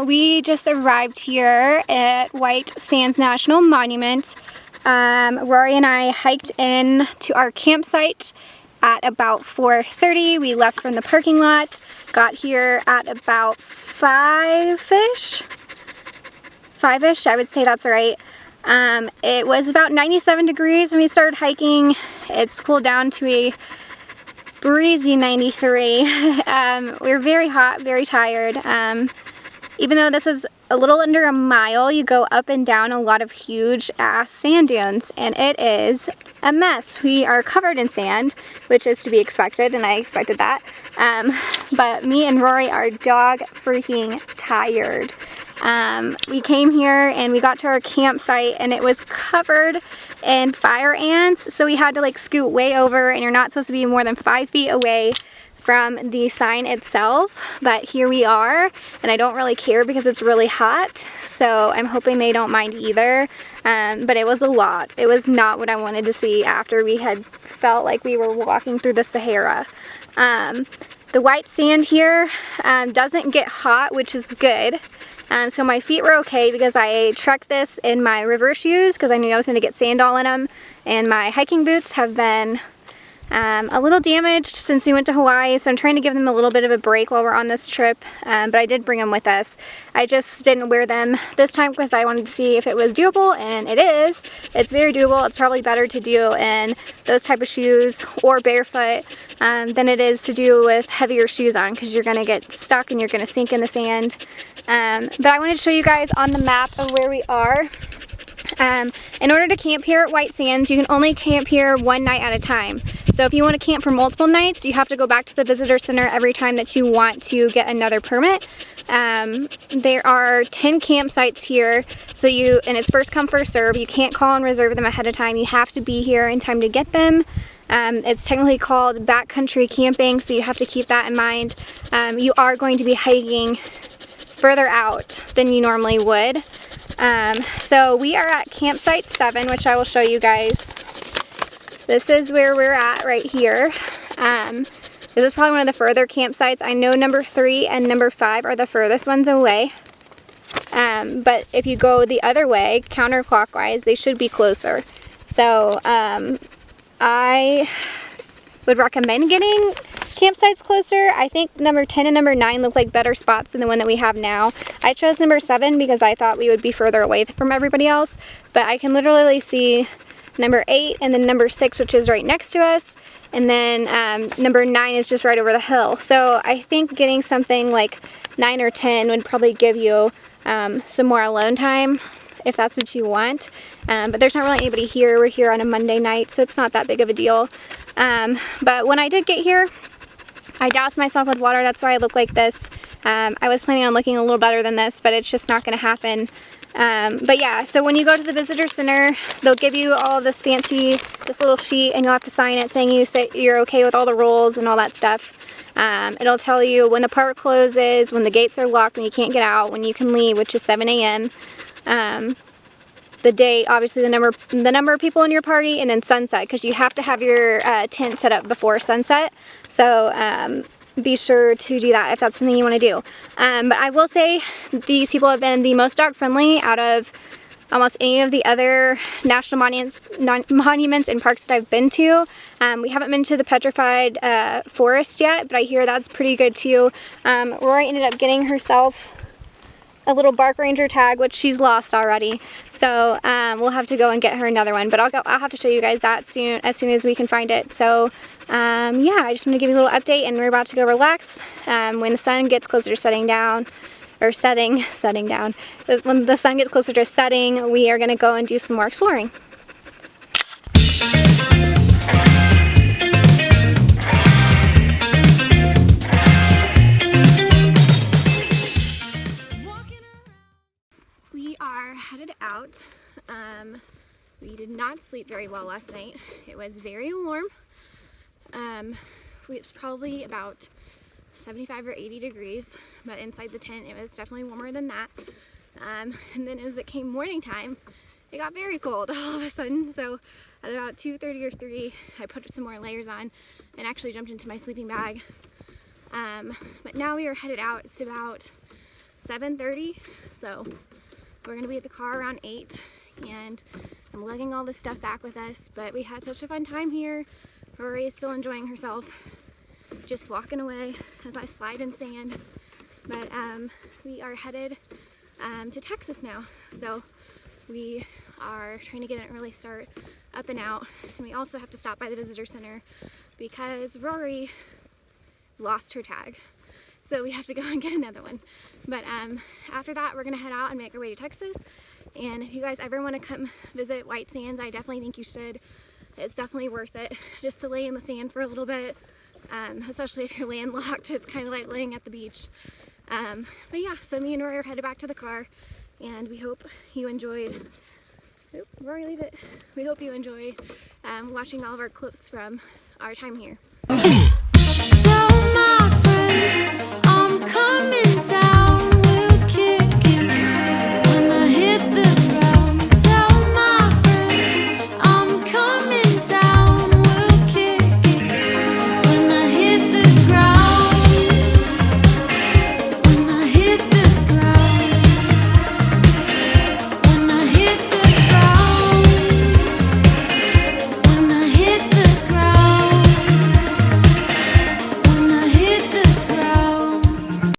We just arrived here at White Sands National Monument. Rory and I hiked in to our campsite at about 4:30. We left from the parking lot, got here at about 5-ish, I would say that's right. It was about 97 degrees when we started hiking. It's cooled down to a breezy 93. We were very hot, very tired. Even though this is a little under a mile, you go up and down a lot of huge ass sand dunes, and it is a mess. We are covered in sand, which is to be expected, and I expected that. But me and Rory are dog freaking tired. We came here and we got to our campsite and it was covered in fire ants, so we had to like scoot way over, and you're not supposed to be more than 5 feet away from the sign itself, but here we are, and I don't really care because it's really hot, so I'm hoping they don't mind either. But it was a lot. It was not what I wanted to see after we had felt like we were walking through the Sahara. The white sand here doesn't get hot, which is good. So my feet were okay because I trekked this in my river shoes because I knew I was going to get sand all in them, and my hiking boots have been a little damaged since we went to Hawaii, so I'm trying to give them a little bit of a break while we're on this trip, but I did bring them with us. I just didn't wear them this time because I wanted to see if it was doable, and it is. It's very doable. It's probably better to do in those type of shoes or barefoot than it is to do with heavier shoes on, because you're going to get stuck and you're going to sink in the sand. But I wanted to show you guys on the map of where we are. In order to camp here at White Sands, you can only camp here one night at a time. So if you want to camp for multiple nights, you have to go back to the visitor center every time that you want to get another permit. There are 10 campsites here, so and it's first come first serve. You can't call and reserve them ahead of time. You have to be here in time to get them. It's technically called backcountry camping, so you have to keep that in mind. You are going to be hiking further out than you normally would. So we are at campsite 7, which I will show you guys. This is where we're at right here. This is probably one of the further campsites. I know number 3 and number 5 are the furthest ones away. But if you go the other way, counterclockwise, they should be closer. So I would recommend getting campsites closer. I think number 10 and number 9 look like better spots than the one that we have now. I chose number 7 because I thought we would be further away from everybody else, but I can literally see number 8 and then number 6, which is right next to us, and then number 9 is just right over the hill. So I think getting something like 9 or 10 would probably give you some more alone time if that's what you want. But there's not really anybody here. We're here on a Monday night, so it's not that big of a deal. But when I did get here, I doused myself with water. That's why I look like this. I was planning on looking a little better than this, but it's just not going to happen. But yeah, so when you go to the visitor center, they'll give you all this little sheet, and you'll have to sign it saying you're okay with all the rules and all that stuff. It'll tell you when the park closes, when the gates are locked, when you can't get out, when you can leave, which is 7 a.m. The date, obviously the number of people in your party, and then sunset, because you have to have your tent set up before sunset. So be sure to do that if that's something you want to do. But I will say these people have been the most dog friendly out of almost any of the other national monuments and parks that I've been to. We haven't been to the petrified forest yet, but I hear that's pretty good too. Rory ended up getting herself a little bark ranger tag, which she's lost already, so we'll have to go and get her another one, but I'll have to show you guys that as soon as we can find it. So yeah, I just want to give you a little update, and we're about to go relax. When the sun gets closer to setting down, when the sun gets closer to setting, we are going to go and do some more exploring. We are headed out. We did not sleep very well last night. It was very warm. It was probably about 75 or 80 degrees, but inside the tent it was definitely warmer than that. And then as it came morning time, it got very cold all of a sudden. So at about 2:30 or 3, I put some more layers on and actually jumped into my sleeping bag. But now we are headed out. It's about 7:30, so we're gonna be at the car around 8, and I'm lugging all this stuff back with us, but we had such a fun time here. Rory is still enjoying herself, just walking away as I slide in sand. But we are headed to Texas now, so we are trying to get an early start up and out, and we also have to stop by the visitor center because Rory lost her tag, so we have to go and get another one. But after that, we're gonna head out and make our way to Texas. And if you guys ever want to come visit White Sands, I definitely think you should. It's definitely worth it just to lay in the sand for a little bit, especially if you're landlocked. It's kind of like laying at the beach. But yeah, so me and Rory are headed back to the car, and we hope you enjoyed. Oop, Rory, leave it. We hope you enjoyed watching all of our clips from our time here. So my friends